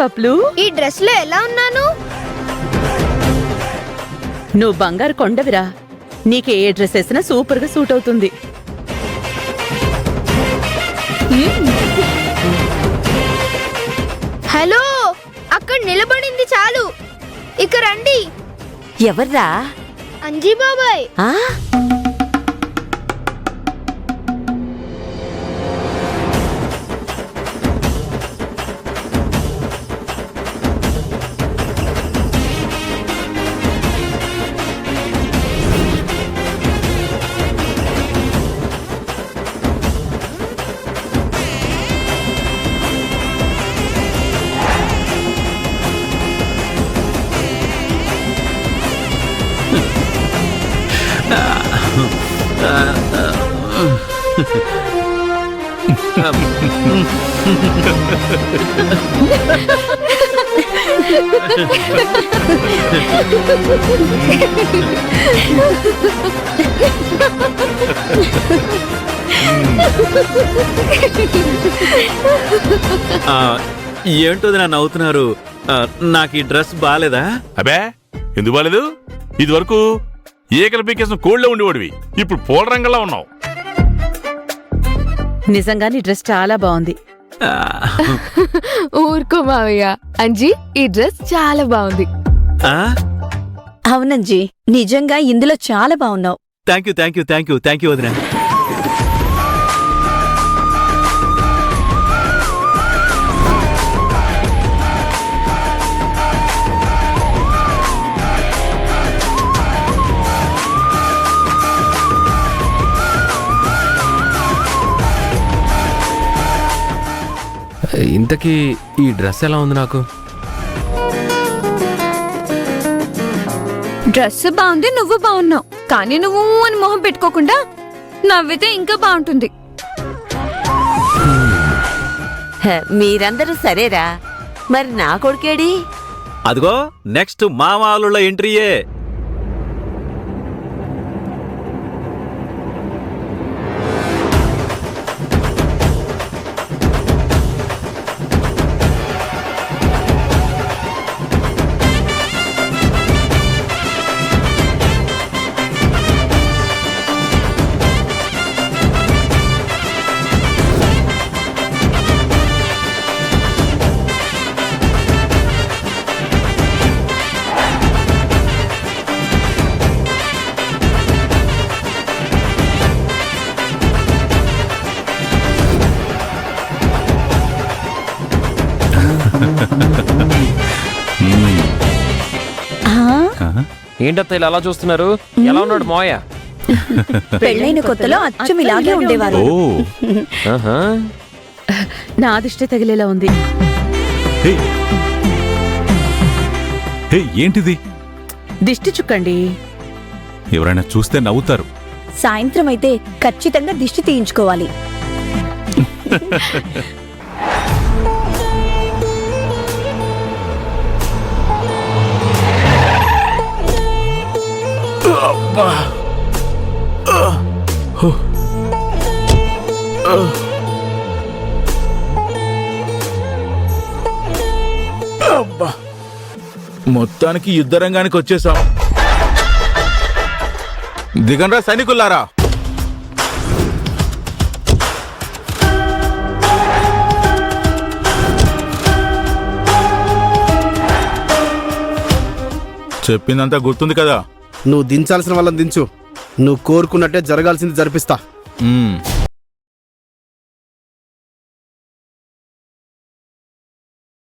పప్లు, ఈ డ్రెస్ లో ఎలా ఉన్నాను? నువ్వు బంగారు కొండవిరా. నీకు ఏ డ్రెస్ వేసినా సూపర్ గా సూట్ అవుతుంది. హలో, అక్కడ నిలబడింది చాలు, ఇక రండి. ఎవర్రా? అంజీ బాబాయ్. ఆ ఏంటోది నా నవ్వుతున్నారు? నాకు ఈ డ్రెస్ బాలేదా? అబే, ఎందుకు బాలేదు? ఇది వరకు ఏకల పీకేసిన కోళ్ళే ఉండేవాడివి, ఇప్పుడు పూల రంగంలో ఉన్నావు. నిజంగా నీ డ్రెస్ చాలా బాగుంది. ఊరుకో మావయ్య. అంజీ, ఈ డ్రెస్ చాలా బాగుంది. అవునంజీ, నిజంగా ఇందులో చాలా బాగున్నావు. Thank you thank you thank you thank you వదినా. ఇంతకీ ఈ డ్రెస్ ఎలా ఉంది నాకు? డ్రెస్ బాగుంది, నువ్వు బాగున్నావు. కానీ నువ్వు అని మొహం పెట్టుకోకుండా నవ్వితే ఇంకా బాగుంటుంది. మీరందరూ సరేరా, మరి నా కొడుకేడి? అదిగో నెక్స్ట్ మామాలుల ఎంట్రీయే. ఏంటత్త ఇలా అలా చూస్తున్నారు? ఎలా ఉన్నాడు మోయ? పెళ్ళైన కొత్తలో అచ్చం ఇలాగే ఉండేవారు. ఆహా. నా దిష్టి తగిలేలా ఉంది. ఏంటిది? దిష్టి చుక్కండి. ఎవరైనా చూస్తే నవ్వుతారు. సాయంత్రం అయితే ఖచ్చితంగా దిష్టి తీయించుకోవాలి. మొత్తానికి యుద్ధ రంగానికి వచ్చేసాం. దిగండ్రా సైనికులారా. చెప్పిందంతా గుర్తుంది కదా? నువ్వు దించాల్సిన వాళ్ళని దించు, నువ్వు కోరుకున్నట్టే జరగాల్సింది జరిపిస్తా.